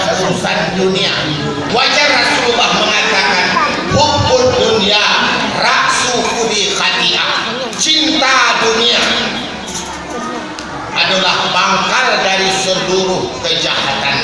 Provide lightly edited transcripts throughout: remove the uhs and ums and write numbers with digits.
urusan dunia. Wajar Rasulullah mengatakan hubbud dunya ra'su kulli khati'ah. Cinta dunia adalah pangkal dari seluruh kejahatan.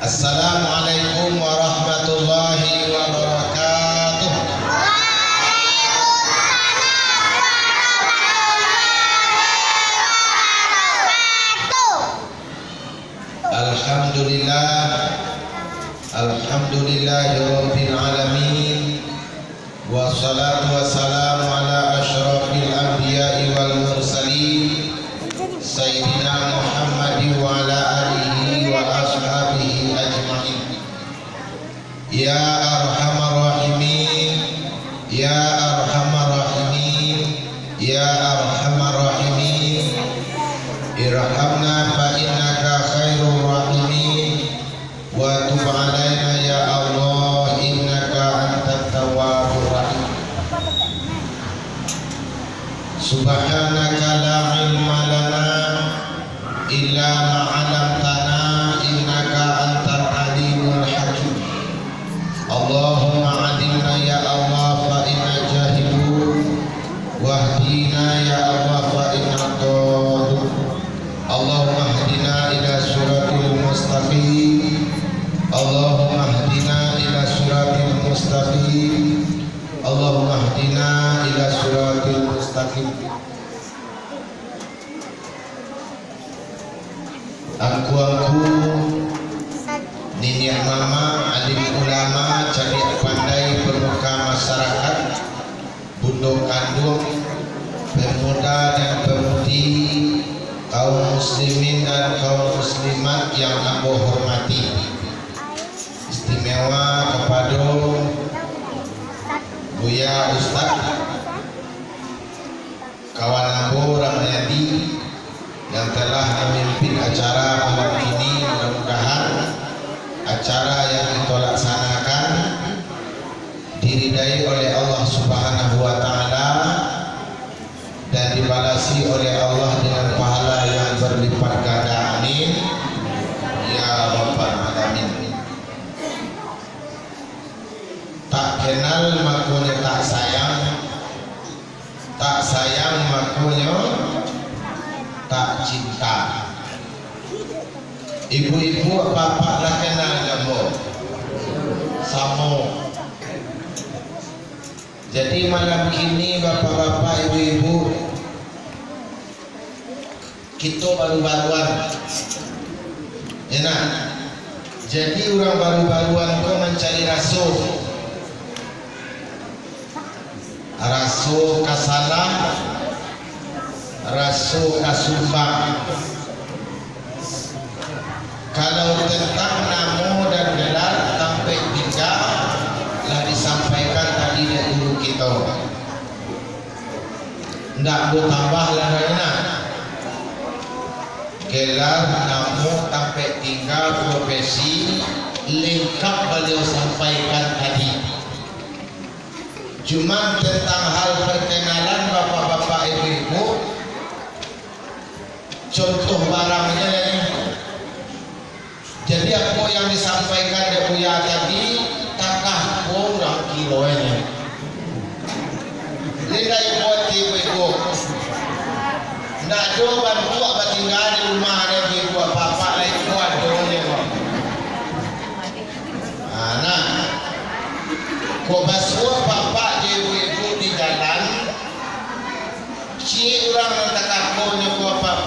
Assalamualaikum warahmatullahi wabarakatuh. Alhamdulillahirabbil alamin. Wassalatu wassalamu ala asyrafil anbiya'i wal mursalin Sayyidina Muhammadin wa ala alihi wa ashabihi ajma'in. Ya arhamar rahimin, ya arhamar rahimin, ya arhamar rahimin, irhamna fa innaka khairur rahimin, wa tub alaina ya Allah innaka antat tawwabur rahim. Subhanaka la ilma lana illa ma 'allamtana innaka antal alimul hakim. Allahumma 'allimna ya Allah fa inna jahilun wahdina ya Allah fa inna dhalun. Allahumma hdina ila siratil mustaqim. Allahumma hdina ila siratil mustaqim. Allahumma hdina ila siratil mustaqim. Angku-angku, nini mama, alim ulama, cerdik pandai, pemuka masyarakat, bunduk kandung, pemuda dan pemudi, kaum muslimin dan kaum muslimat yang aku hormati. Istimewa kepada Buya Ustaz, kawan aku Ramayadi yang telah memimpin acara malam ini. Mudah-mudahan acara yang kita laksanakan diridai oleh Allah Subhanahu wa Ta'ala dan dibalasi oleh Allah dengan pahala yang berlipat ganda. Amin ya rabbal alamin. Tak kenal makanya tak sayang, tak sayang makanya tak cinta. Ibu-ibu bapak lah kenal kamu samo. Jadi malam kini bapak-bapak ibu-ibu kita baru-baruan enak. Jadi orang baru-baruan kau mencari rasul kasalah, rasul kasumbang. Kalau tentang namo dan gelar sampai 3 lah disampaikan tadi dari guru kita. Ndak boleh tambah lain-lain. Gelar, namo, sampai 3 profesi lengkap beliau sampaikan tadi. Cuma tentang hal perkenalan bapak-bapak ibu-ibu, contoh barangnya ini. Jadi apa yang disampaikan dari Buya tadi takah kurang kilo ini. Lihat buat ibu-ibu. Ndak ada bantu apa tinggal di rumah ada ibu bapak lagi kuat dongnya kok. Anak, kau basuh bapak ibu-ibu di jalan. Si orang yang tak kakunya kau apa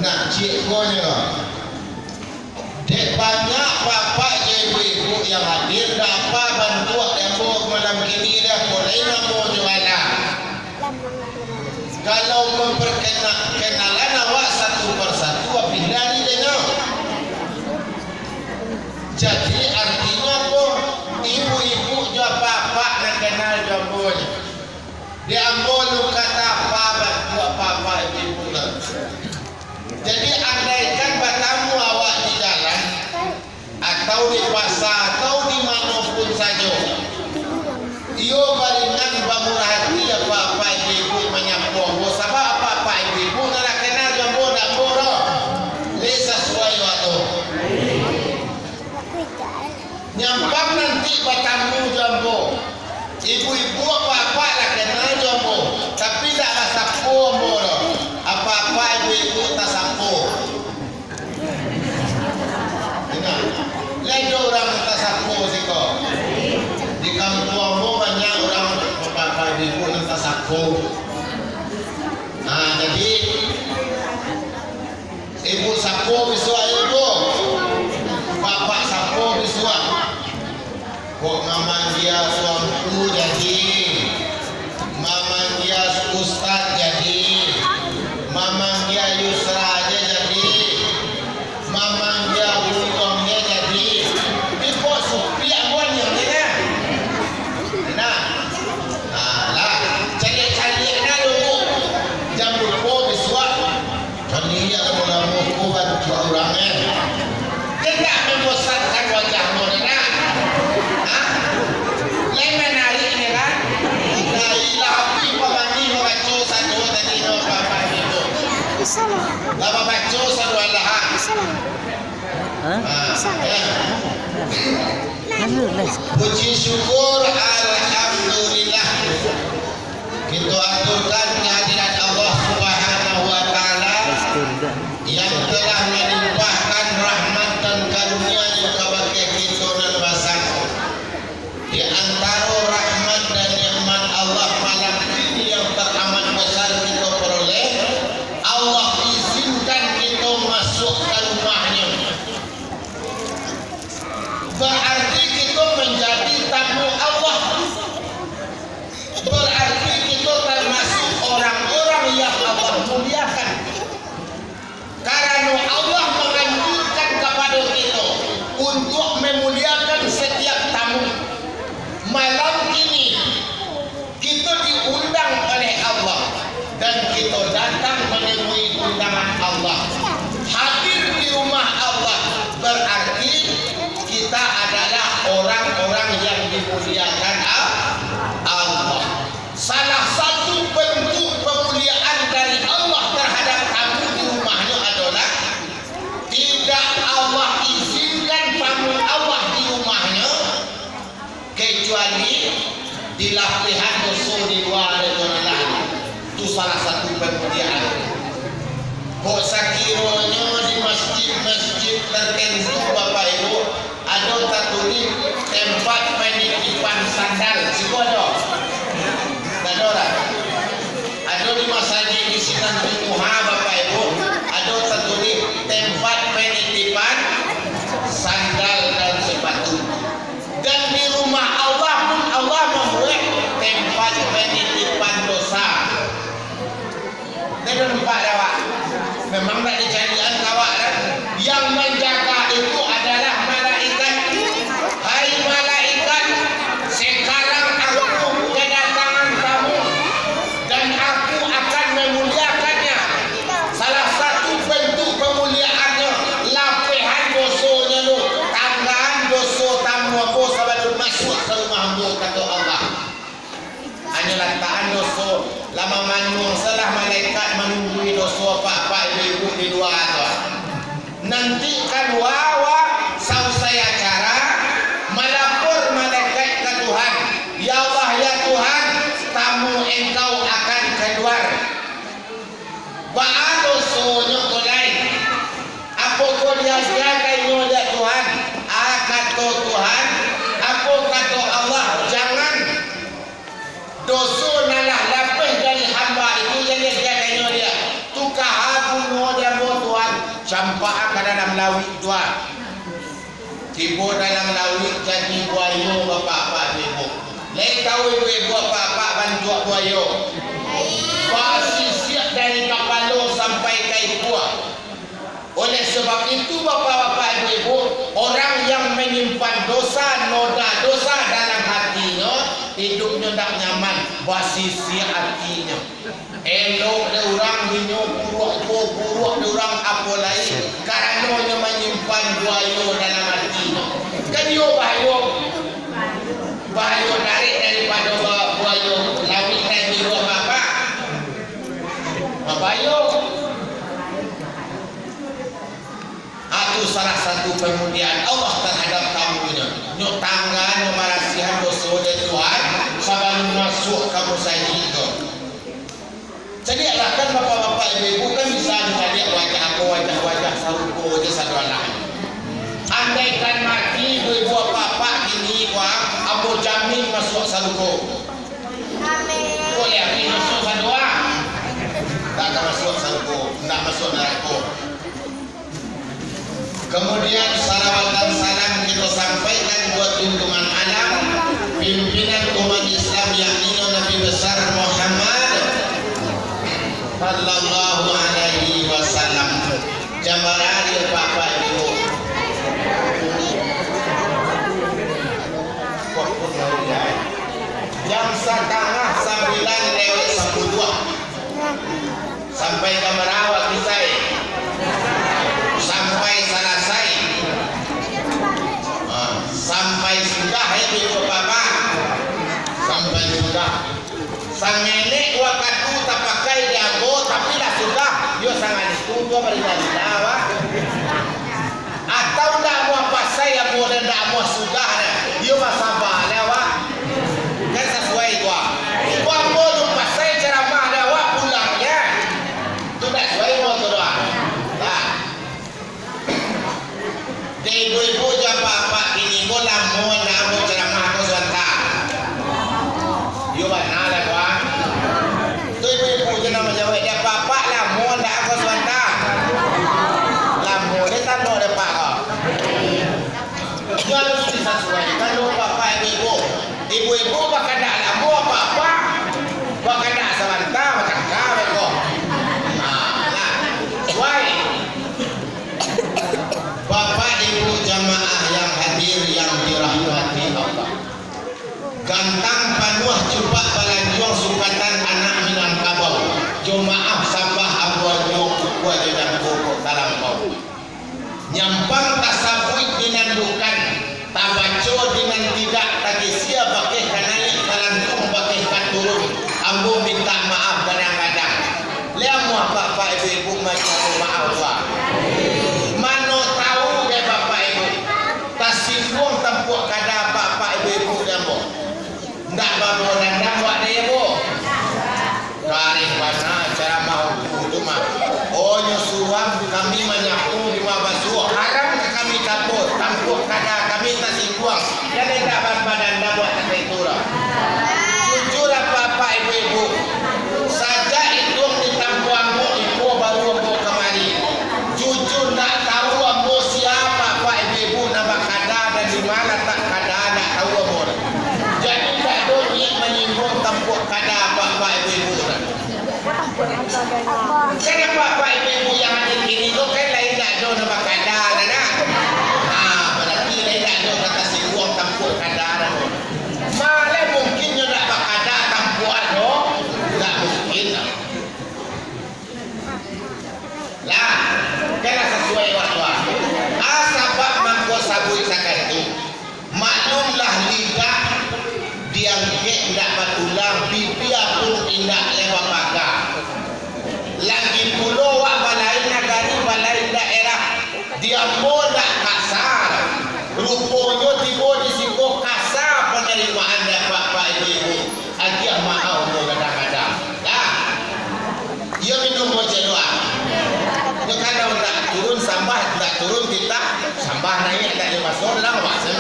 nak cik konya. Dek banyak bapak je ibu-ibu yang hadir dapat bantu demo malam kini dah boleh mau jualan. Kalau memperkenalan awak satu persatu pindah di dengar. Jadi artinya pun ibu-ibu jo bapak nak kenal jambonya. Dia ambil lu kata apa bantu apa ibu nak. Jadi andaikan bertamu awak di jalan atau di pasar atau di manapun saja, iyo baringan bamurah hati apa ibu menyapu sabab apa ibu nak kenal jambo dak boro le sesuai waktu nyampak nanti bertamu jambo ibu-ibu apa nak kenal jambo tapi dak rasa pomo apa ibu-ibu tak sapu. Dengar, lagi orang tak sapu sih kok. Di kampung banyak orang bapak ibu yang tak sapu. Nah, jadi ibu sapu bisua ibu, bapak sapu bisua. Kok mama dia suamiku jadi, mama dia ustaz jadi. Mamang dia Yusra aja jadi, mamang dia Bungkongnya jadi, ibu supi awan yang ni nah lah, cari nak dulu, jam lupa biswa, kami yang mulamu bantu orangnya, tidak membosankan wajahmu nak, lain menarik ni kan, nailah api pemandi mengacu satu tadi apa. Lama baca satu Allah. Puji syukur alhamdulillah. Kita aturkan kehadiran Allah Subhanahu wa taala yang telah melimpahkan rahmat dan karunia-Nya kepada kita dan basang. Di antara rahmat dan nikmat Allah malam ini yang teramat besar kita peroleh, Allah izinkan kita masuk ke rumahnya. Berarti kita menjadi tamu Allah. Berarti kita termasuk orang-orang yang Allah muliakan. Karena Allah menganjurkan kepada kita untuk memuliakan setiap tamu. Malam ini kita diundang oleh Allah dan kita datang menemui undangan Allah. Hadir di rumah Allah berarti kita adalah orang-orang yang dimuliakan Allah. Salah satu bentuk pemuliaan dari Allah terhadap tamu di rumahnya adalah tidak Allah izinkan tamu Allah di rumahnya kecuali dilapihan dosa di luar daripada itu salah satu pemuliaan. Kok sakiranya di masjid-masjid tertentu Bapak Ibu ada tertulis tempat penitipan sandal. Siapa ada? Tak ada orang. Ada di masjid di Sinan Muha Bapak Ibu ada tertulis tempat penitipan sandal dan sepatu. Dan di rumah Allah pun Allah membuat tempat penitipan dosa. Dia nampak dah Pak. Memang tak dicarian kawak kan? Yang menjaga itu adalah malaikat. Hai malaikat, sekarang aku kedatangan kamu dan aku akan memuliakannya. Salah satu bentuk pemuliaannya lapihan dosonya lu, tanggaan doso tamu aku sebelum masuk ke rumah mu kata Allah. Hanya lantaran doso lama manung salah malaikat menunggui dosa apa-apa ibu-ibu di luar tu. Nanti kan wawa selesai acara melapor malaikat ke Tuhan. Ya Allah ya Tuhan, tamu engkau akan keluar. Ba'a dosonya kolai. Apa kau dia kainya ya Tuhan? Kata Tuhan, apa kata Allah? Jangan dosa nalah lapis dari hamba itu jadi dia kainya dia. Tukar aku dia buat Sampai ke dalam lawik tua. Tiba dalam lawik jadi buaya bapak-bapak ibu. Lain tahu ibu-ibu bapak-bapak bantu buaya. Pasti siap dari kapalo sampai ke ibuah. Oleh sebab itu bapak-bapak ibu-ibu, orang yang menyimpan dosa, noda dosa dalam hatinya, hidupnya tak nyaman, basisi hatinya. Elok dia orang minum buruk dia orang apa lain, kerana dia menyimpan buaya dalam hatinya. Kan dia bahaya tarik daripada buaya lawik dan biru apa-apa. Bahaya. Itu salah satu kemudian Allah terhadap tamunya. Nyok tangga, nyok marasihan dosa dan Tuhan sebelum masuk kamu saja itu. Jadi kan bapak-bapak ibu-ibu kan bisa lihat wajah aku, wajah-wajah saruko je satu anak. Andaikan mati ibu bapak ini wah, Abu jamin masuk saruko. Amin. Kau yakin masuk sadua? Tak akan masuk saruko, tak masuk neraka. Kemudian salawat dan salam kita sampaikan buat junjungan alam pimpinan umat Islam yakni Nabi besar Muhammad sallallahu alaihi wasallam. Jambarari Bapak Ibu. Jam 8:30 sampai ke Merawat kisah. Sampai selesai, sampai sudah ibu bapak, sampai sudah. Sang nenek waktu tak pakai dia tapi dah sudah. Yo sangat itu berjalan. Atau tak mau apa saya mau dan tak mau sudah. Yo masa lewat. Kan sesuai itu. Buat mau lupa saya ceramah lewat pulang ya. Itu tak sesuai mau tu doa. Ibu-ibu bapak ini bola mau nak mau ceramah aku sebentar. Yo mana lah tuan. Tu ibu-ibu je nama jawab dia bapak lah mau nak aku sebentar. Lah mau dia tak mau dia pak kau. Jangan sesuai kalau bapak ibu. Ibu-ibu bakal dak lah mau apa-apa. Bakal dak sebentar macam kau kau. Nah, sesuai. Bapak ibu jamaah yang hadir yang dirahmati Allah. Gantang panuah cuba balanjong sukatan anak minang kabau. Jemaah sabah abuanyo wajadan pokok dalam kau. Nyampang tasabui dinandukan, tabaco dengan tidak tagisia pakai kanai kalantung pakai katurun. Ambo minta maaf kadang-kadang. Lihat muah bapak ibu macam maaf Pak. Tasinggung tempuk kada bapak ibu dan bu. Ndak babu dan buat dia bu. Karih mana cara mau cuma. Oh nyusuam kami menyapu di basuh. Haram kami kapur tempuk kada kami tasinggung. Jadi tak badan dah buat tak itu lah. Jujur bapak ibu. Saja itu ditampuanmu ibu baru bu kemari. Jujur nak tahu ambo siapa pak ibu nama kada dan di mana tak kada nak tahu ambo. Jadi tak ada yang menyinggung tempuk kada bapak ibu. Jadi bapak ibu yang ada kini tu kan lain tak ada nama kada nak. Berarti lain tak ada kata singgung tempuk kada. Malah mungkin yang nak kada tempuk ada, tak mungkin. Lah, kena sesuai waktu. Sebab mangko sabui sakai itu. Maklumlah lidah dia tidak batulang, bibia pun tidak lewat pagar. Lagi pulau wak balai negari balai daerah dia modak kasar. Rupanya tiba di situ kasar penerimaan dan bapak ibu. Agiah maaf kadang-kadang. Lah, ia minum macam doa. Kalau tak turun sambah, tak turun kita sambah naik tak dimasuk dalam bahasa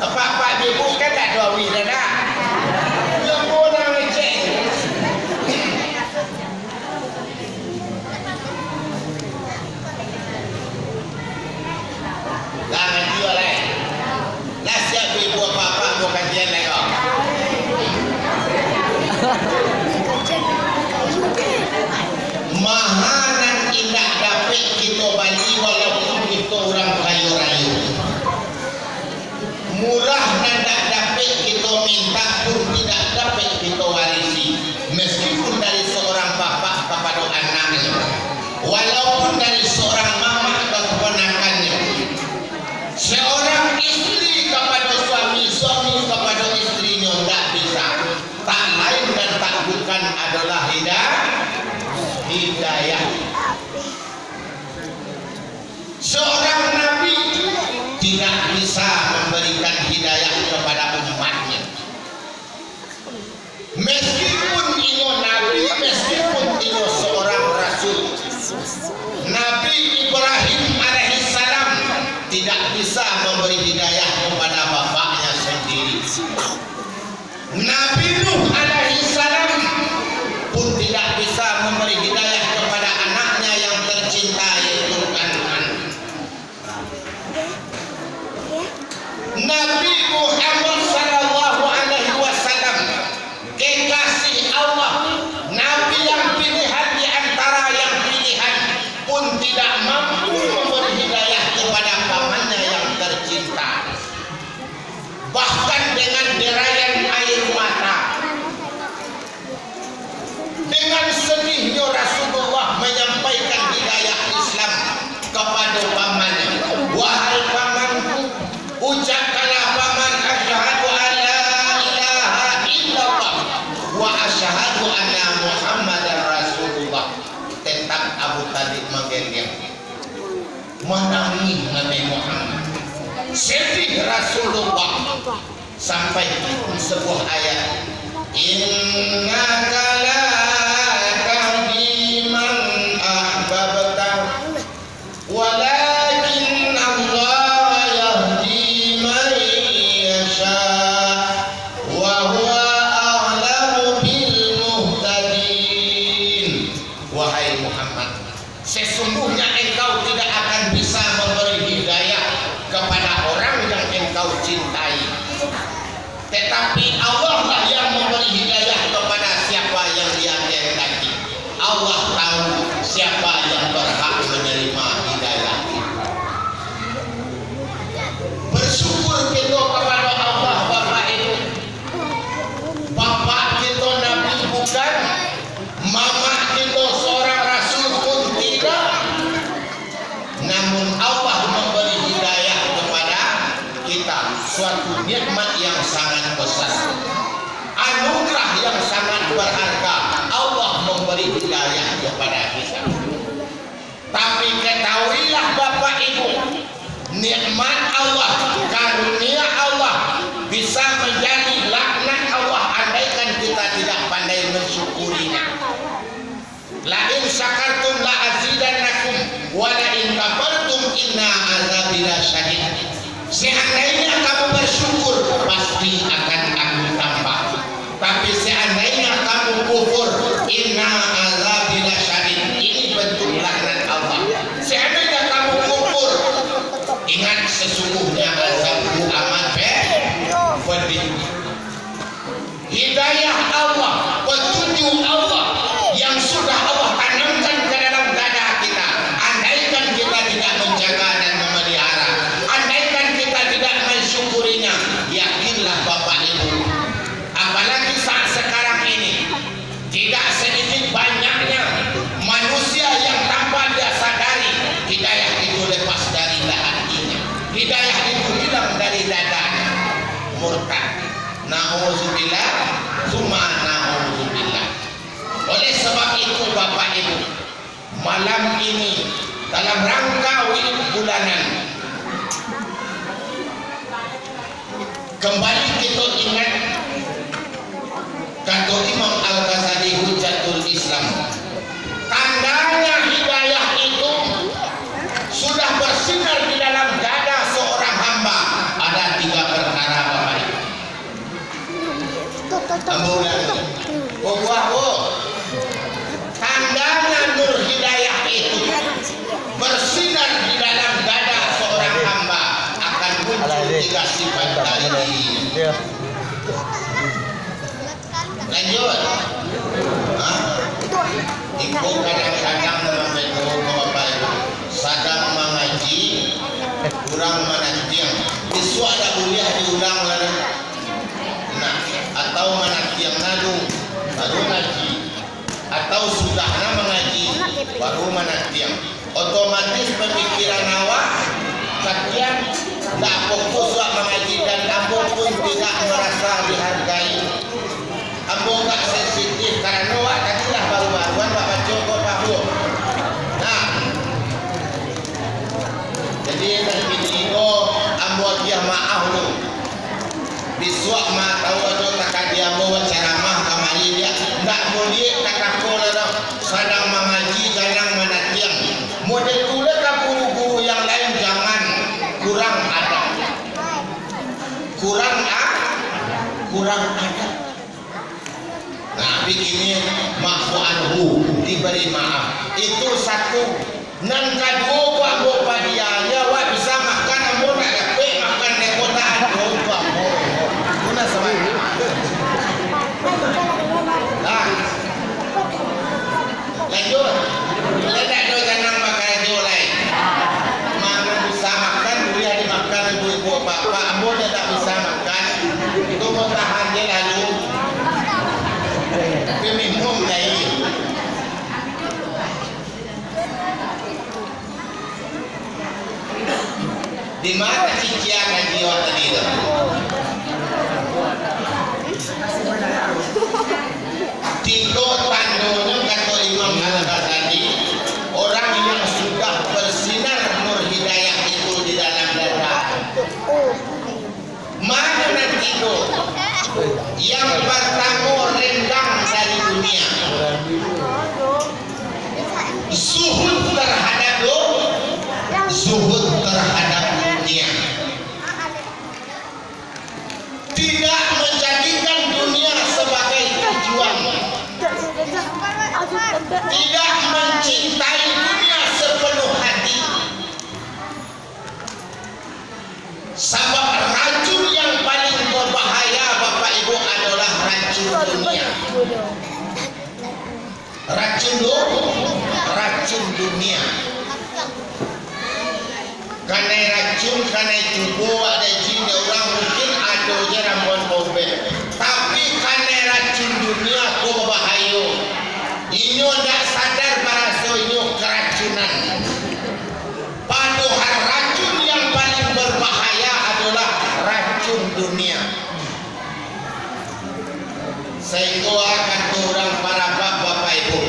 apa ibu kan tak dua wira dah. Yang orang leceh. tidak dapat kita bagi walaupun kita orang kayu-rayu. Murah tidak dapat kita minta pun tidak dapat kita warisi. Meskipun dari seorang bapak kepada anaknya, walaupun dari seorang mama ke keponakannya, seorang istri kepada suami, suami kepada istrinya tidak bisa. Tak lain dan tak bukan adalah hidayah. Seorang nabi tidak bisa memberikan hidayah kepada umatnya. Meskipun ini nabi, meskipun ini seorang rasul. Nabi Ibrahim alaihissalam tidak bisa memberi hidayah kepada bapaknya sendiri. Nabi Nuh alaihissalam pun tidak bisa memberi hidayah kepada anaknya yang tercinta yaitu Kan'an. Nabi Muhammad sallallahu alaihi wasallam, kekasih Allah, nabi yang pilihan di antara yang pilihan, pun tidak mampu memberi hidayah kepada pamannya yang tercinta. Bahkan dengan derayan air mata, dengan sedihnya Rasulullah menyampaikan hidayah Islam kepada pamannya. Wahai pamanku, ucapkanlah paman asyhadu an la ilaha illallah wa asyhadu anna Muhammadar Rasulullah. Tetap Abu Talib menggengam, menangis Nabi Muhammad. Sedih Rasulullah sampai sebuah ayat, innaka la tahdi man ahbabta walakin Allah yahdi man yasha wa huwa a'lamu bil muhtadin. Wahai Muhammad, sesungguhnya engkau tidak akan bisa memberi hidayah kepada orang yang engkau cintai, tetapi Allah lah yang memberi hidayah kepada siapa yang Dia kehendaki. Allah tahu siapa yang berhak menerima hidayah. Bersyukur kita kepada Allah. Bapak Ibu, bapak kita nabi bukan, mama kita seorang rasul pun tidak, namun Allah memberi hidayah kepada kita, suatu nikmat yang sangat besar, anugerah yang sangat berharga. Allah memberi hidayah kepada kita. Tapi ketahuilah Bapak Ibu, nikmat Allah, karunia Allah bisa menjadi laknat Allah andaikan kita tidak pandai mensyukurinya. La in syakartum la azidannakum wa la in kafartum inna azabi lasyadid. Seandainya kamu bersyukur, pasti akan aku tambah. Tapi seandainya kamu kufur, inna azabi lasyadid. Ini bentuk laknat Allah. Seandainya kamu kufur, ingat sesungguhnya azabku amat pedih. Hidayah Allah, petunjuk Allah yang sudah Allah tanamkan ke dalam dada kita. Andaikan kita tidak menjaga dan memelihara, andaikan kita tidak mensyukurinya, yakinlah Bapak Ibu, apalagi saat sekarang ini, tidak sedikit banyaknya manusia yang tanpa dia sadari hidayah itu lepas dari hatinya, hidayah itu hilang dari dadanya, murtad. Na'udzubillah, summa na'udzubillah. Oleh sebab itu Bapak Ibu, malam ini dalam rangka wilayah bulanan, kembali kita ingat kata Imam Al-Ghazali Hujjatul Islam, tandanya hidayah itu sudah bersinar di dalam dada seorang hamba. Ada 3 perkara Bapak Ibu. Tandanya nur hidayah itu bersinar di dalam dada seorang hamba akan muncul 3 sifat tadi. Lanjut. Ibu kadang-kadang memang baru menatiang. Otomatis pemikiran awak sekian tak fokus awak mengaji dan kamu pun tidak merasa dihargai. Kamu tak sensitif karena awak tadilah baru-baruan awak baca kau tahu. Nah, jadi dari ini ambo dia maaf lu. Biswak mah tahu ada takkan dia bawa ceramah kamari dia tak boleh tak kau lah sedang mengaji sedang menatiang. Model kula ke guru-guru yang lain jangan kurang adab. Kurang adab. Nah, begini maafu anhu diberi maaf. Itu satu. Nan kedua buat dia ya wa bisa makan ambo nak dapat makan dekotaan buat ambo. Guna sama. Nah. Lanjut. Ledak do jangan makan do lain. Mana bisa makan boleh dimakan ibu-ibu bapak ambo tak bisa makan. Itu bertahan je lalu. Tapi minum lain. Di mana cician haji awak tadi tu? Tiga tandanya kata Imam Al-Ghazali, orang yang sudah bersinar nur hidayah itu di dalam dada. Mana nanti itu? Yang pertama rendang dari dunia. Zuhud terhadap zuhud terhadap dunia. Tidak menjadikan dunia sebagai tujuan. Tidak mencintai dunia sepenuh hati. Sebab racun yang paling berbahaya Bapak Ibu adalah racun dunia. Racun dunia. Karena racun, karena cukup ada jin orang mungkin ada je rambut bobek. Tapi karena racun dunia kau berbahaya. Ini tak sadar para ini keracunan. Padahal racun yang paling berbahaya adalah racun dunia. Sehingga akan orang para bapak ibu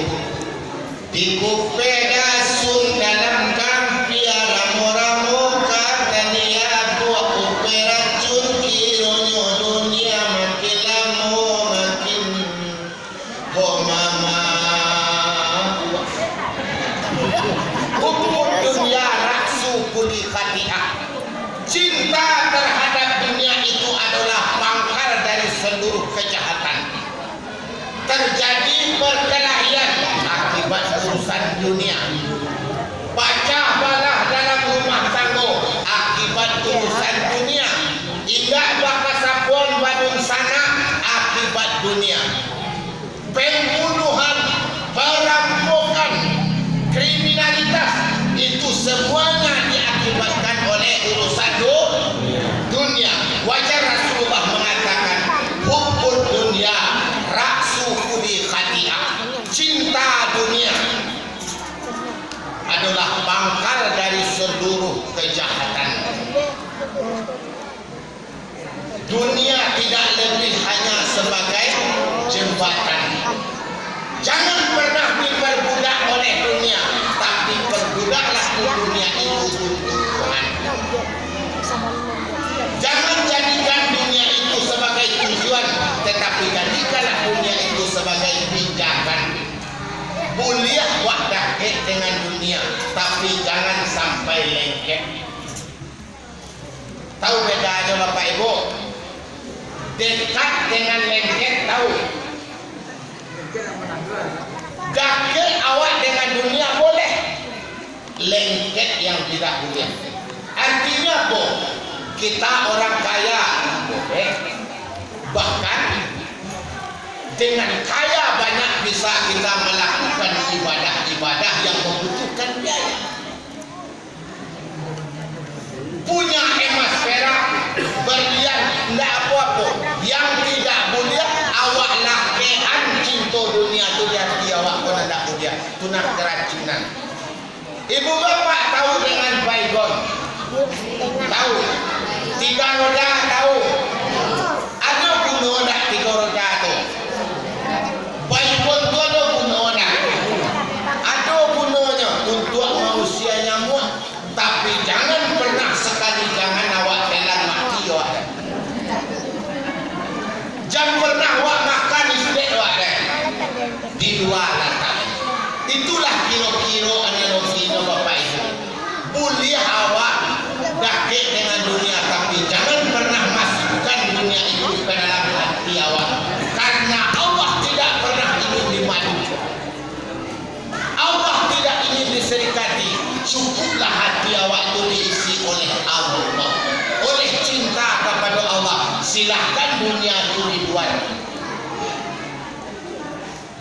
di kupeda sun dalam kampia ramu-ramu katanya buat racun kironyo dunia makin lama makin mama hukum dunia raksu kuli khati'ah. Cinta terhadap dunia itu adalah pangkal dari seluruh kejahatan. Terjadi perkelahian akibat urusan dunia. Pecah belah dalam rumah tangga akibat urusan dunia. Ingat bakal sapon badun sana akibat dunia. Pembunuhan, perampokan, kriminalitas itu semuanya diakibatkan oleh urusan dunia. Wajar Rasulullah mengatakan hukum dunia raksu kuli khati'ah. Cinta dunia adalah pangkal dari seluruh kejahatan. Dunia tidak lebih hanya sebagai jembatan. Jangan pernah diperbudak oleh dunia, tapi perbudaklah dunia itu untuk Tuhan. Jangan jadikan dunia itu sebagai tujuan, tetapi jadikanlah dunia itu sebagai pijakan. Boleh buat deket dengan dunia, tapi jangan sampai lengket. Tahu bedanya Bapak Ibu? Dekat dengan lengket tahu. Deket awak dengan dunia boleh, lengket yang tidak boleh. Artinya apa? Kita orang kaya boleh, bahkan dengan kaya banyak bisa kita melakukan ibadah-ibadah yang membutuhkan biaya. Punya emas perak, berlian, tidak apa-apa. Yang tidak boleh awak lakean cinta dunia tu di hati awak pun tidak boleh. tunah keracunan. Ibu bapak tahu dengan baygon? Tahu. 3 roda tahu. Ada guna tak 3 roda tu? Baygon tu ada guna tak? Ada gunanya untuk manusia nyamuk, tapi jangan pernah sekali jangan awak telan mati awak. Jangan pernah awak makan istri awak di luar lantai. Itulah kira-kira analoginya Bapak Ibu. Boleh awak dakik dengan dunia, tapi jangan pernah masukkan dunia itu ke dalam hati awak, karena Allah tidak pernah ingin dimadu. Allah tidak ingin diserikati. Cukuplah hati awak itu diisi oleh Allah, oleh cinta kepada Allah. Silahkan dunia itu dibuat.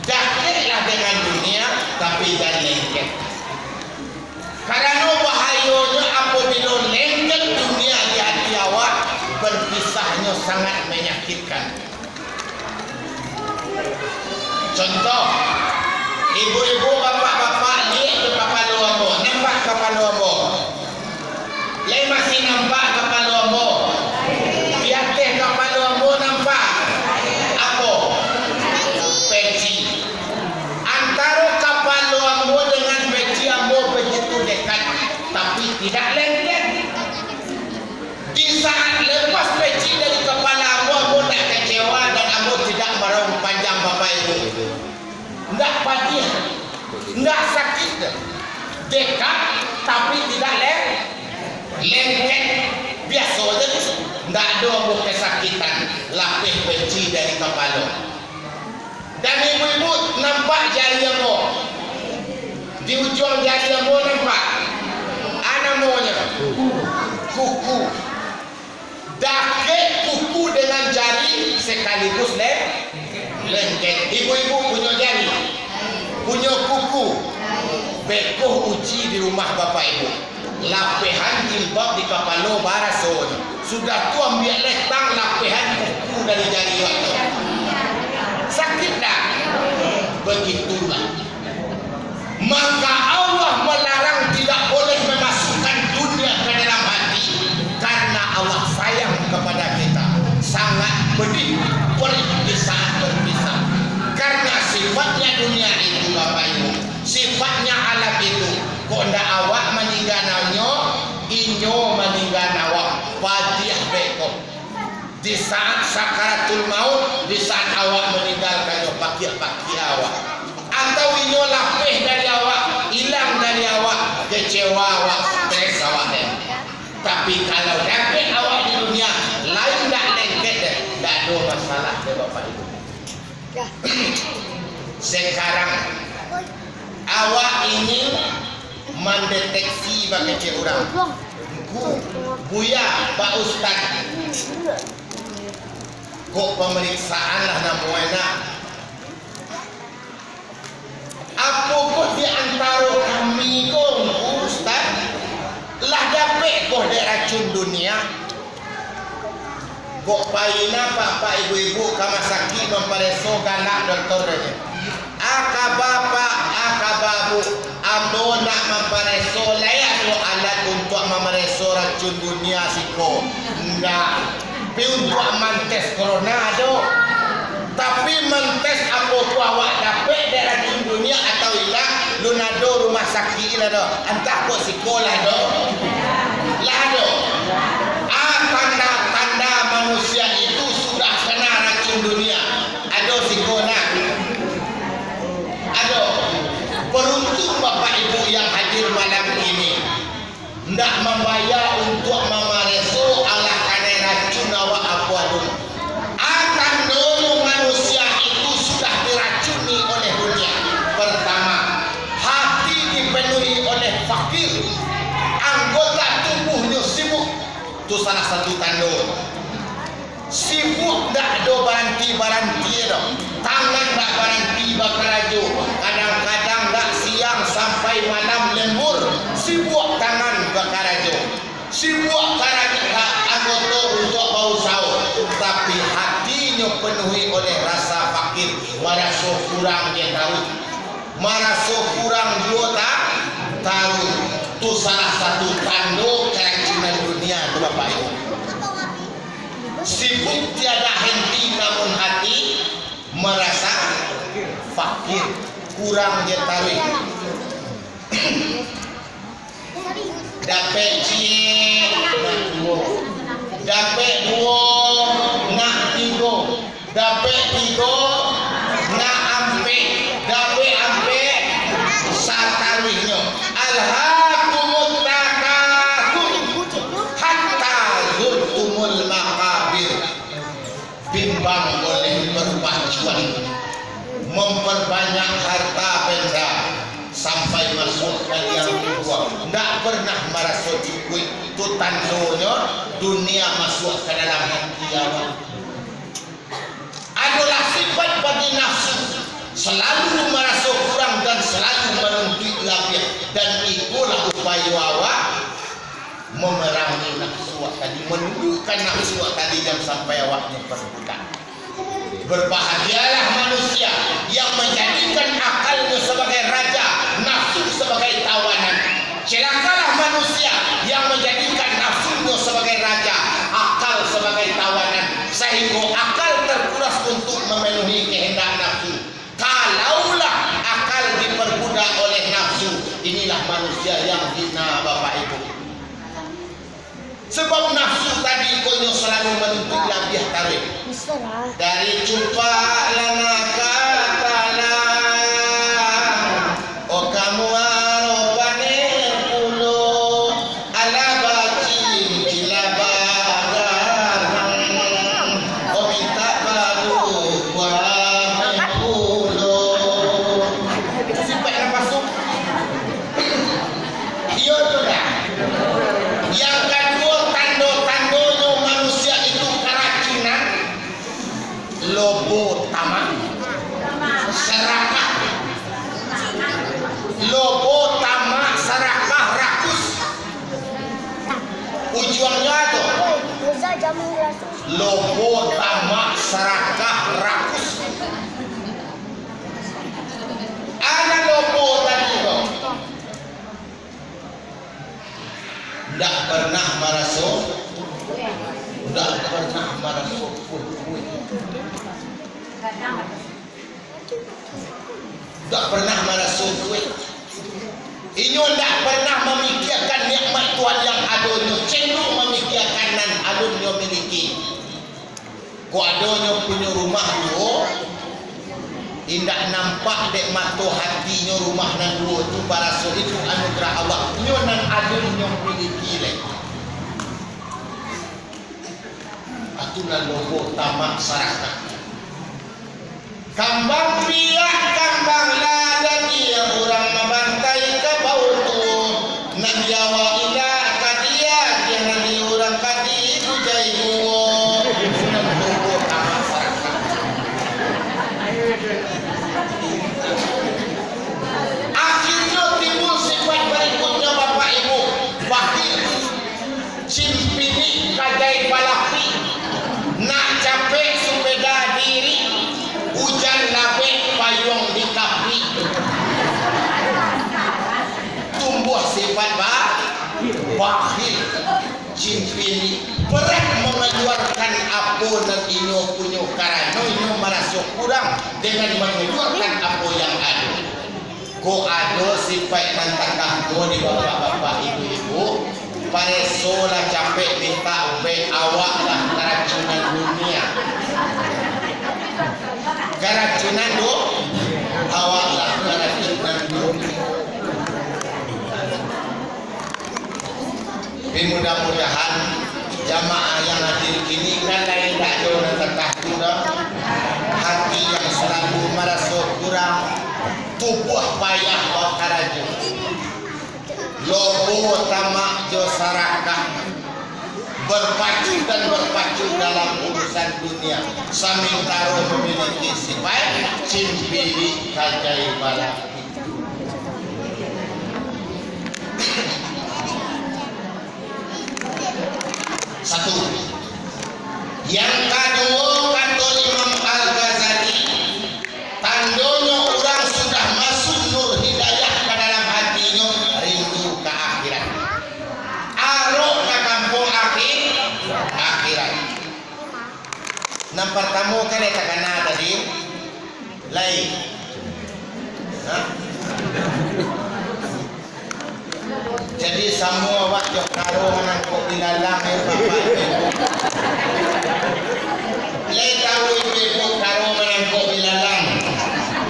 Dakiklah dengan dunia, tapi jangan lengket. Karena bahayanya apabila lengket dunia di hati awak, berpisahnya sangat menyakitkan. Contoh, ibu-ibu, bapak-bapak lihat ke kepala ambo, nampak kepala ambo. Lain masih nampak kepala ambo. Di atas kepala ambo nampak apa? Peci. Antara kepala ambo dengan peci ambo begitu dekat, tapi tidak lengket. Di saat lepas peci dari kepala ambo, ambo tak kecewa dan ambo tidak meraung panjang Bapak Ibu. Enggak patih, enggak sakit, dekat tapi tidak lengket. Biasa je, enggak ada ambo kesakitan. Lapis peci dari kepala. Dan ibu-ibu nampak jari ambo, di ujung jari ambo nampak namanya kuku. Dakik kuku dengan jari sekaligus lengket. Ibu-ibu punya jari, punya kuku. Bekoh uji di rumah Bapak Ibu. Lapihan jilbab di kepala barason. Sudah tu ambil letang lapihan kuku dari jari waktu. Sakit tak? Begitulah. Maka Allah melarang tidak boleh memasukkan dunia ke dalam hati, karena Allah sayang kepada kita, sangat pedih di saat berpisah. Karena sifatnya dunia itu Bapak Ibu, sifatnya alam itu, kok ndak awak meninggalnya, inyo meninggal awak, padiah bekok. Di saat sakaratul maut, di saat awak meninggalkannya, pakai awak. Atau inyo lapih dari awak, hilang dari awak, kecewa awak, stres awak deh. Tapi kalau dapat awak di dunia, lain tak lengket deh, tak ada masalah deh Bapak Ibu. Sekarang awak ingin mendeteksi bagi cik orang. Buya, Pak Ustaz, kok pemeriksaan lah namanya. Apakah di antara kami kong Ustaz lah dapat kok dek racun dunia? Kok paina pak ibu-ibu kama sakit mempereso galak doktor dia. Aka bapak, aka babu, ambo nak mempereso layak tu alat untuk memereso racun dunia siko. Enggak. Tapi untuk mentes corona do. Tapi mentes apa tu awak dapat dari racun dunia atau hilang, lunado rumah sakit lah do. Entah kok sekolah do. Lah do. Tanda-tanda manusia itu sudah kena racun dunia. Ada sekolah. Ada. Beruntung Bapak Ibu yang hadir malam ini, hendak membayar untuk memereso Allah karena racun awak apa dulu. Akan dulu manusia itu sudah diracuni oleh dunia. Pertama, hati dipenuhi oleh fakir, anggota tubuhnya sibuk. Itu salah satu tanda. Sibuk tak ada berhenti dong. Tangan tak berhenti bekerja. Kadang-kadang tak siang sampai malam lembur. Sibuk tangan bekerja. Sibuk kerja anggota untuk bau sahur. Tapi hatinya penuhi oleh rasa fakir, merasa kurang dia tahu. merasa kurang 2 tahun. Itu salah satu tanda keracunan dunia tu Bapak Ibu. Sibuk tiada henti namun hati merasa fakir, kurang dia tarik. Dapat cie nak 2, dapat 2 nak 3, dapat 3 nak ampe, dapat ampe satarihnya. Alhaakumut takatsur hatta zurtumul maqabir. Bimbang oleh perpacuan, memperbanyak harta benda sampai masuk ke yang kedua. Tak pernah merasa cukup. Itu tandanya dunia masuk ke dalam hati awak. Adalah sifat bagi nafsu, selalu merasa kurang dan selalu menuntut lebih. Dan itulah upaya awak memerangi nafsu tadi, menundukkan nafsu tadi dan sampai awaknya berbudak. Berbahagialah manusia yang menjadikan akalnya sebagai raja, nafsu sebagai tawanan. Celakalah manusia yang menjadikan nafsunya sebagai raja, akal sebagai tawanan, sehingga akal terkuras untuk memenuhi kehendak nafsu. Kalaulah akal diperbudak oleh nafsu, inilah manusia yang hina Bapak Ibu. Sebab nafsu tadi konyo selalu menuntut lebih tarik. Dari jumpa lana katala, oh kamu arobane pulo, ala bacin cilabaran, oh minta baru buah pulo. Sampai nak masuk, dia tu dah. Yang kedua tanda-tandanya manusia itu keracunan, lobo tamak, serakah. Lobo tamak, serakah, rakus. Ujungnya tu lobo tamak, serakah, rakus. Ada lobo tadi tu tidak pernah merasa, tidak pernah merasa puas. Tak pernah merasa kuat. Ini tidak pernah memikirkan nikmat Tuhan yang adanya, cenderung memikirkan nan adanya miliki. Ko adanya punya rumah tu, indah nampak dek mata hatinya rumah nan dua tu parasa itu anugerah Allah. Ini nan adanya miliki lagi. Atulah logo tamak sarakah. Kambang piak, kambang lada dia orang membantai ke bautu. Nak jawa ila kadia dia nanti orang kadi bujai duo. Sudah logo tamak sarakah. Akhirnya timbul sifat berikutnya Bapak Ibu, bakil, cimpini kajai balapi, nak capek sepeda diri, hujan labek payung di kaki. Tumbuh sifat bakhil, cimpini, berat mengeluarkan apa dan inyo punya karena inyo merasa kurang dengan mengeluarkan apa yang ada. Ko ada sifat nantakah ko di bapak-bapak ibu-ibu, paresolah capek minta be awak lah keracunan dunia. Keracunan do awak lah keracunan dunia. Mudah-mudahan jamaah yang hadir kini kan lain tak ada orang tertakut hati yang selalu merasa kurang, tubuh payah bakaraju, lobo tamak jo sarakah, berpacu dan berpacu dalam urusan dunia, samintaro memiliki sifat cimpiri kajai balak. Satu. Yang kedua kata Imam Al-Ghazali, tandanya orang sudah masuk Nampak tamu kan yang tak kena tadi lain. Jadi semua awak jok karo menangkuk bilalang bapak ibu. Lain tahu ibu karo menangkuk bilalang.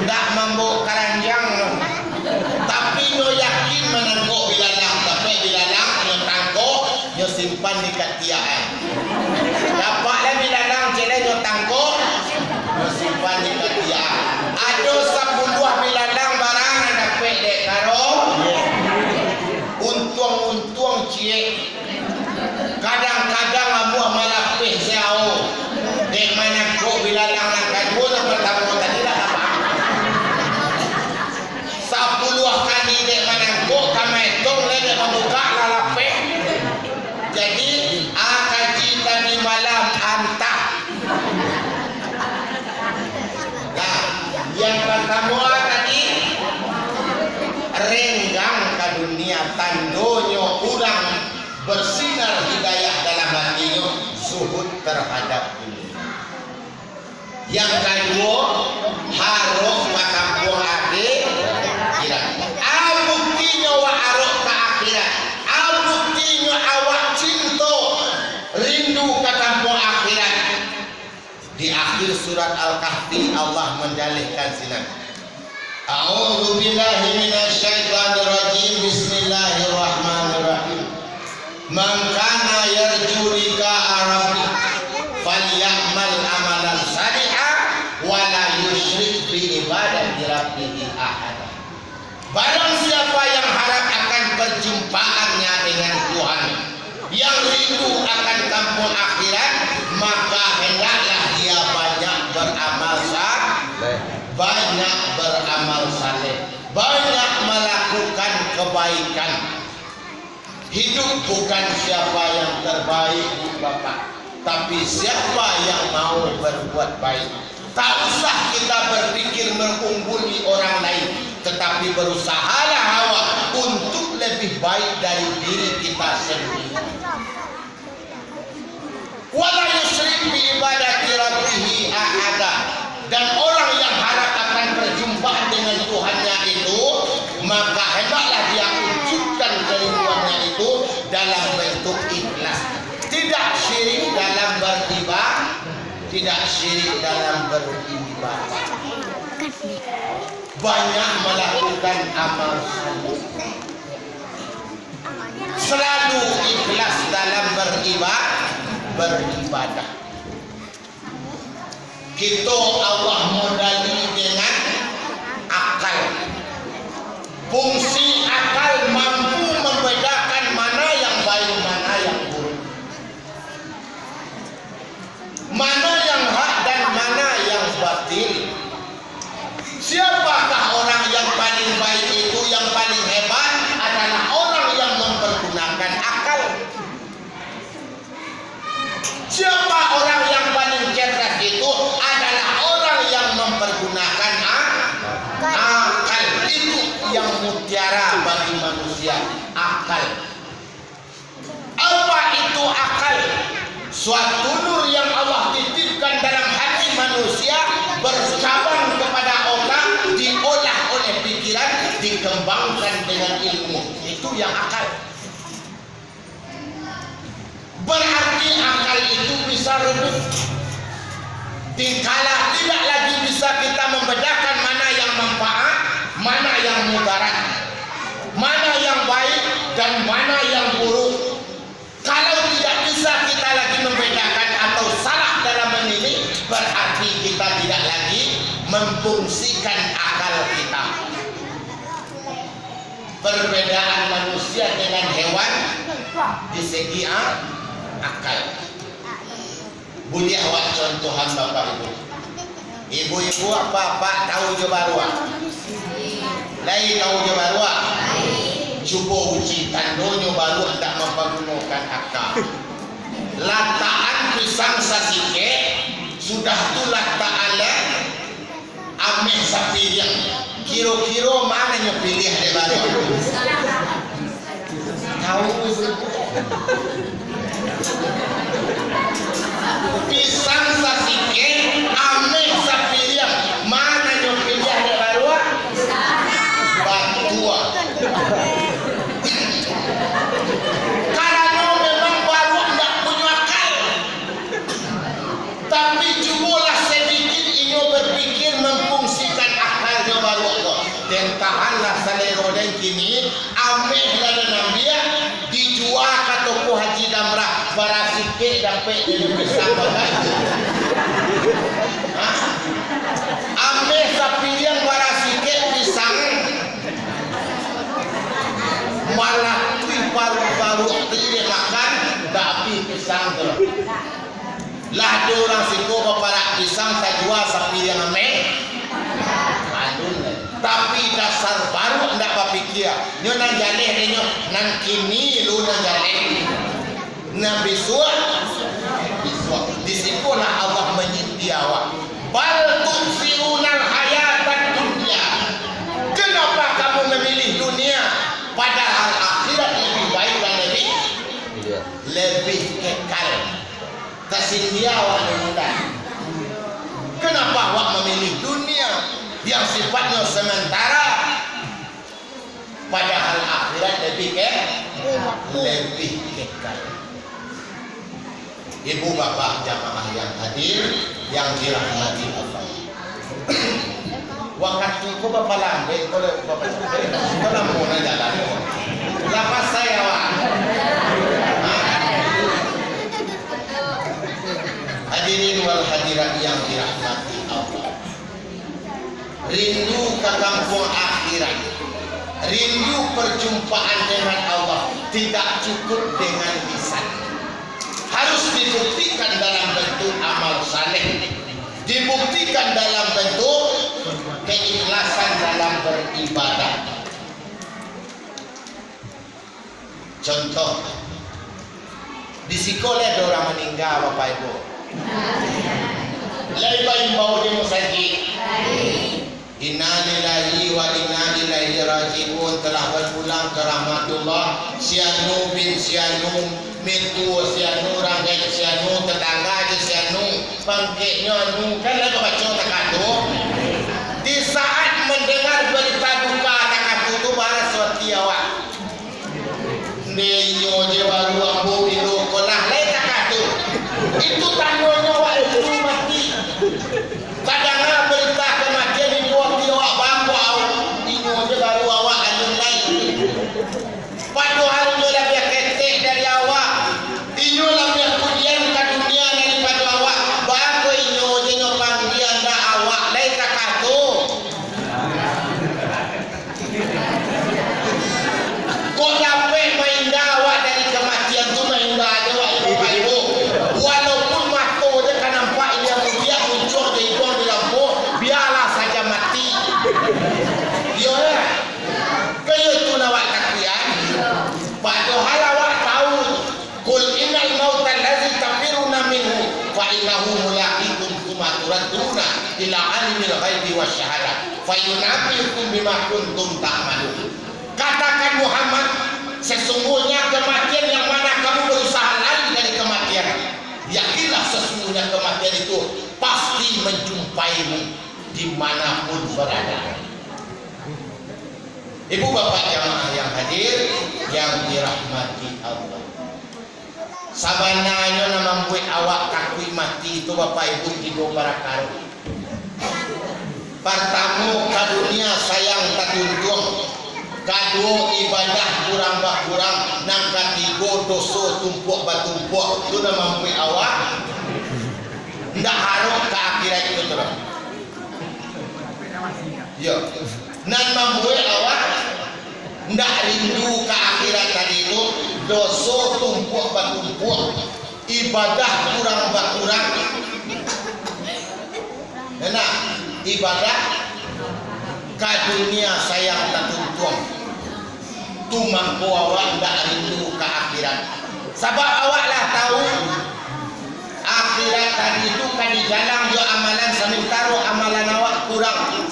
Tak mampu keranjang. Tapi nyo yakin menangkuk bilalang. Tapi bilalang nyo tangkuk, nyo simpan di ketiaan. Dapatlah bilalang cina nyo tangkuk, nyo simpan di ketiaan. Ada 10 bilalang barang yang dapat dek karo. Untung cie. Kadang-kadang abu malapih jauh. Dek mana kok bilalang nak kadu nak bertamu tadi dah apa? 10 kali dek mana kok kami hitung lagi membuka lalapih. Jadi kaji tadi malam antah. Nah, yang pertama tadi renggang ke dunia tandonyo urang bersinar hidayah dalam hatinya zuhud terhadap dunia. Yang kedua harus makampung akhirat. Buktinya wa arok ke akhirat. Buktinya awak cinta rindu ke kampung akhirat. Di akhir surat Al-Kahfi Allah menjalihkan sinar. A'udzu billahi minasyaitonir rajim. Bismillahirrahmanirrahim. Man kana yarju liqa'a rabbih falyamal amalan shalihan wa la yusyrik bi ibadati rabbih ahada. Barang siapa yang harap akan perjumpaannya dengan Tuhan, yang rindu akan kampung akhirat, maka hendaklah dia banyak beramal saleh. Banyak beramal saleh, banyak melakukan kebaikan. Hidup bukan siapa yang terbaik Bapak, tapi siapa yang mau berbuat baik. Tak usah kita berpikir mengungguli orang lain, tetapi berusahalah awak untuk lebih baik dari diri kita sendiri. Wala yusyrik bi ibadati rabbih ahada. Dan orang yang harap akan perjumpaan dengan Tuhannya itu, maka hendaklah dia wujudkan kerinduannya itu dalam bentuk ikhlas. Tidak syirik dalam beribadah, tidak syirik dalam beribadah. Banyak melakukan amal saleh. Selalu ikhlas dalam beribadah. Kita Allah modali dengan akal. Fungsi akal mampu membedakan mana yang baik, mana yang buruk, mana yang hak dan mana yang batil. Siapakah orang yang paling baik itu? Yang paling hebat adalah orang yang mempergunakan akal. Siapa orang yang paling cerdas itu? Adalah orang yang mempergunakan akal. Itu yang mutiara bagi manusia, akal. Apa itu akal? Suatu nur yang Allah titipkan dalam hati manusia, bercabang kepada otak, diolah oleh pikiran, dikembangkan dengan ilmu. Itu yang akal. Berarti akal itu bisa redup. Dikala tidak lagi bisa kita membedakan mana yang manfaat, mana yang mudarat, mana yang baik dan mana yang buruk. Kalau tidak bisa kita lagi membedakan atau salah dalam memilih, berarti kita tidak lagi memfungsikan akal kita. Perbedaan manusia dengan hewan di segi akal. Budi awak contohan Bapak Ibu. Ibu-ibu apa tahu je baru? Lain tahu je baru. Cuba uji tandonyo baru tak mempergunakan akal. Lataan pisang sasike sudah tu lataannya ameh sapi yang kiro-kiro mana yang pilih de baru. Tahu pisang sasike capek jadi pisang banget. Ame sapi yang barang sikit pisang malah tu paru-paru dia makan tak api pisang tu. Lah ada orang siko bapak pisang tak jual sapi yang ame. Tapi dasar baru ndak berfikir. Nyo nang jaleh nyo nang kini lu nang jaleh. Nang besok. Di situ lah Allah menyindir awak. Bal tu'sirunal hayatad dunya. Kenapa kamu memilih dunia padahal akhirat lebih baik dan lebih kekal. Tersindia awak menunda. Kenapa awak memilih dunia yang sifatnya sementara padahal akhirat lebih kekal. Ibu bapak jamaah yang hadir yang dirahmati Allah. Waktu ku bapak lambe kalau bapak kalau mau jalan lepas saya wak. Hadirin wal hadirat yang dirahmati Allah. Rindu ke kampung akhirat, rindu perjumpaan dengan Allah tidak cukup dengan lisan, harus dibuktikan dalam bentuk amal saleh, dibuktikan dalam bentuk keikhlasan dalam beribadah. Contoh, di sekolah ada orang meninggal bapak ibu, lebih bau di masjid. Inna lillahi wa inna ilaihi raji'un. Telah berpulang ke rahmatullah Sianu bin Sianu, Mintu Sianu, Ranggai Sianu, tetangga di Sianu, pangkeknya anu. Kan lagu baca takatu. Di saat mendengar berita duka takatu tu baru suati awak. Nenyo je baru ambu biru kolah lain takatu. Itu tandanya awak itu mati. Kadang-kadang berita kematian itu waktu awak bangku awak inyo je baru awak alun lain. Padahal inyo lebih ketek dari awak, inyo lebih kudian ke dunia daripada awak. Bangku inyo je nyo panggilan dah awak lain kakatu. Kok dapat maindah awak dari kematian tu maindah aja awak ibu. Walaupun mata je kan nampak dia mulia muncul di buang di lampu, biarlah saja mati. Ya, kaya tu nawak takian. Padahal awak tahu, kul innal mauta allazi tafiruna minhu fa innahu mulaqikum tsumma turadduna ila alimil ghaibi wasyahadah fa yunabbiukum bima kuntum ta'malun. Katakan Muhammad, sesungguhnya kematian yang mana kamu berusaha lari dari kematian, yakinlah sesungguhnya kematian itu pasti menjumpaimu dimanapun berada. Ibu bapak jamaah yang hadir yang dirahmati Allah, sabananya nama buat awak takui mati itu bapak ibu tiga barakar. Pertama ke dunia sayang tak tuntung, kedua ibadah kurang nang ketiga dosa tumpuk batumpuk. Itu nama buat awak ndak harus ke akhirat itu terus. Ya, nan membuat awak ndak rindu ke akhirat tadi itu, dosa tumpuk batumpuk, ibadah kurang. Enak ibadah ke dunia sayang tak tuntung. Tu mampu awak ndak rindu ke akhirat. Sebab awak lah tahu akhirat tadi itu kan di jalan yo amalan sambil taruh amalan awak kurang.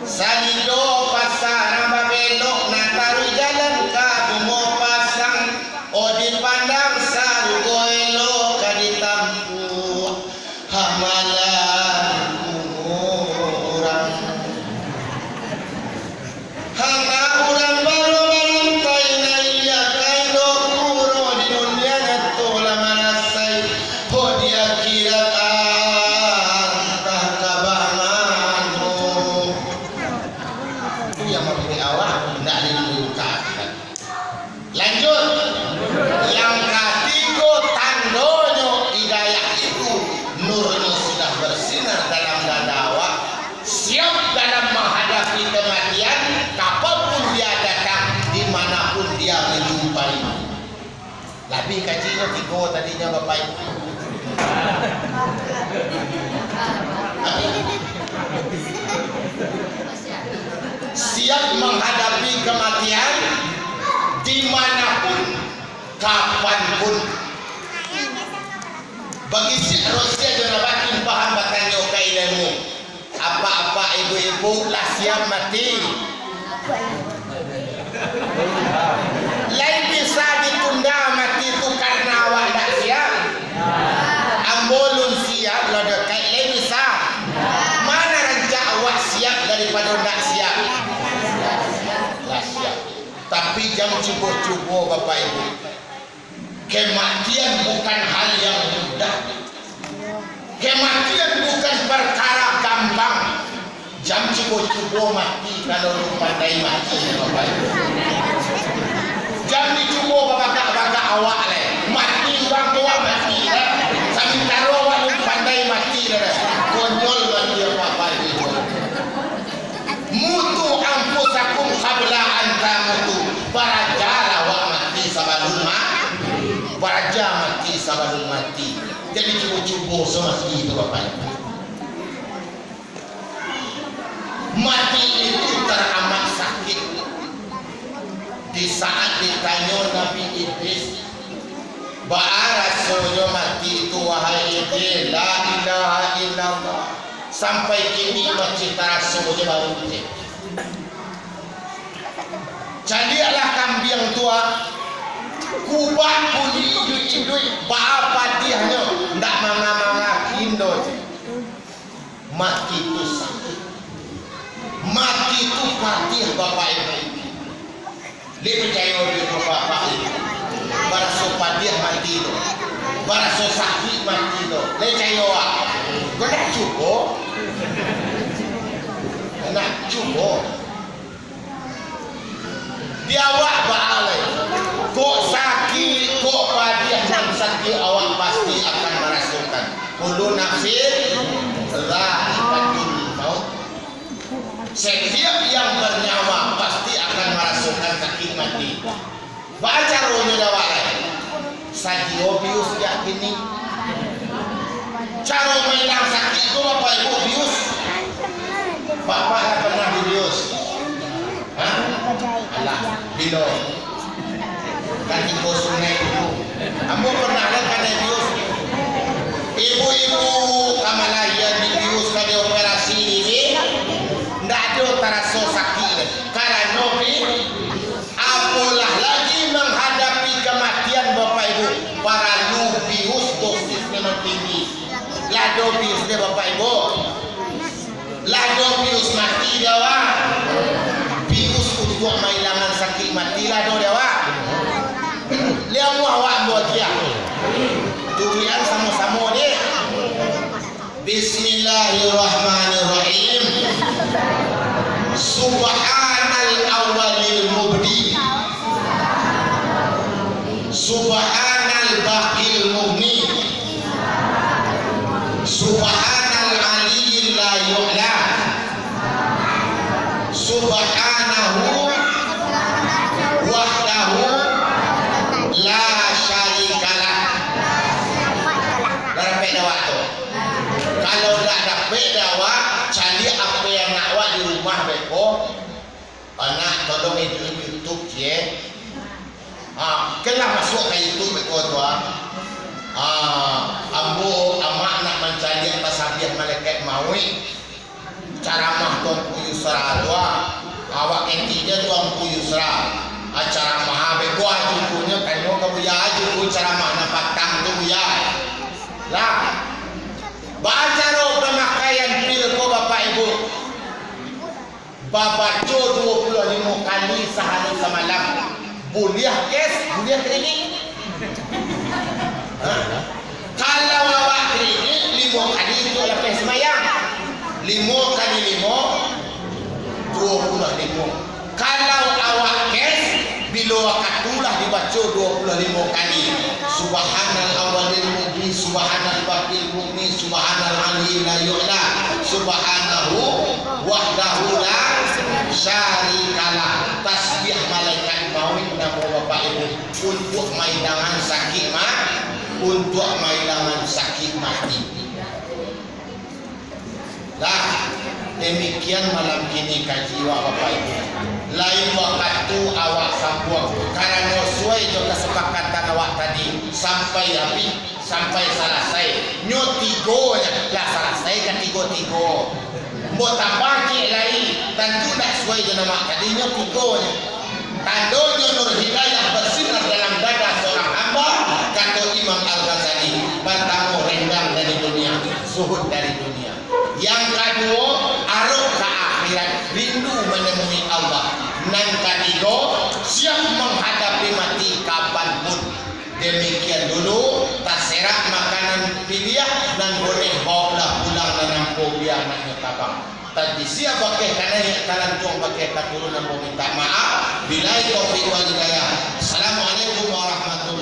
Salido pasar nambah belok nak taruh jalan ka mau pasang oh dipandang sarugo elok ka ditampu amalan kurang. Hanga urang baru merantai na iya kaido kuro di dunia nyato la marasai ho di akhirat antah kabangan. Itu yang memilih awak Lebih kajinya 3 tadinya Bapak Ibu. Siap menghadapi kematian dimanapun, kapanpun. Bagi si Rusia jangan makin paham batangnya kailemu. Apa-apa ibu-ibu lah siap mati. Lain bisa ditunda mati itu karena awak tak siap. Ambolun siap lo dekat lain bisa. Mana rancak awak siap daripada tak siap? Lah siap. Tapi jangan cuba-cuba Bapak Ibu. Kematian bukan hal yang mudah. Kematian bukan perkara gampang. Jangan cuba-cuba mati kalau lu pandai mati Bapak Ibu. Jangan dicuba babak-babak awak le. Mati bang tua mati le. Sambil taruh awak lu pandai mati le. Konyol mati Bapak Ibu. Mutu ampusakum qabla an tamutu. Barajar awak mati sebelum mati. Barajar mati sebelum mati. Jadi cuba-cuba semati itu Bapak Ibu. Mati itu teramat sakit. Di saat ditanya Nabi Idris, Rasulnya mati itu wahai Idris, la ilaha illallah. Sampai kini masih Rasulnya baru Idris. Jadilah kambing tua, kubah puli idui apa diahnya, ndak manga-manga kindo. Mati itu sakit. Mati itu patih Bapak Ibu. Dia percaya di Bapak Ibu. Baraso patih mati itu. Baraso sakit mati itu. Dia percaya wak. Kau nak cuba? Nak cuba? Dia awak baalai. Kok sakit, kok patih dan sakit awak pasti akan merasakan. Kullu nafsin dha'iqatul maut. Setiap yang bernyawa pasti akan merasakan sakit mati. Baca rohnya dawak lain. Sadio bius ya kini. Cara menang sakit itu Bapak Ibu bius. Bapak dah pernah bius. Hah? Alah, bilo. Kan ibu sungai itu. Kamu pernah ada kan bius? Ibu-ibu Kamalaya di bius kali operasi ini. Tidak ada terasa sakit karena apalah lagi menghadapi kematian Bapak Ibu. Para bius dosis memang tinggi. Lado bius dia Bapak Ibu. Lado bius mati dia wak. Bius untuk menghilangkan sakit mati lado dia wak. Lihat awak buat dia. Durian sama-sama dia. Bismillahirrahmanirrahim. Subhanal awwalil mubdi. Subhanal baqil mughni. Subhanal aliyil la yu'la. Subhanahu wahdahu la syarikalah. Berapa dah waktu? Kalau tak dapat dakwah, cari apa yang nak buat di rumah beko. Anak tolong itu YouTube je. Kena masuk ke YouTube beko tu. Ambo amak nak mencari atas hadiah malaikat maui. Ceramah Tuanku Yusra tu. Awak ketiga Tuanku Yusra. Ceramah beko ajukunya kan yo kabuya ajuku ceramah nak patang tu buya. Lah. Baca roh pemakaian pil ko Bapak Ibu. Bapak Jo 25 kali sehari semalam. Buliah kes, buliah kredit. Kalau awak kredit 5 kali itu lepas semayang. 5 kali 5 25. Kalau awak kes bila katulah dibaca 25 kali. Subhanal awwalil mubdi, subhanal baqil mughni, subhanal aliyil la yu'la, subhanahu wahdahu la syarikalah. Tasbih malaikat maut nama Bapak Ibu. untuk maidangan sakit mati. Dah demikian malam ini kaji Bapak Ibu. Lain waktu awak sambung karena sesuai jo kesepakatan awak tadi sampai habis, sampai selesai. Nyo tigonya lah selesai kan tigo. Mau tambah lain tentu nak sesuai jo nama tadi nyo tigonya. Tandonyo Nur Hidayah bersinar dalam dada seorang hamba, kata Imam Al-Ghazali, bertamu renggang dari dunia, zuhud dari dunia. Yang kedua, arah ke akhirat, rindu menemui Allah. Yang ketiga, siap menghadapi mati kapanpun. Demikian dulu, tak serak makanan pilihan dan boleh bawa pulang dan nampu biar anaknya tabang. Tadi siapa pakai karena kalian tuang pakai keturunan meminta maaf. Bila itu taufiq wal hidayah. Assalamualaikum warahmatullahi wabarakatuh.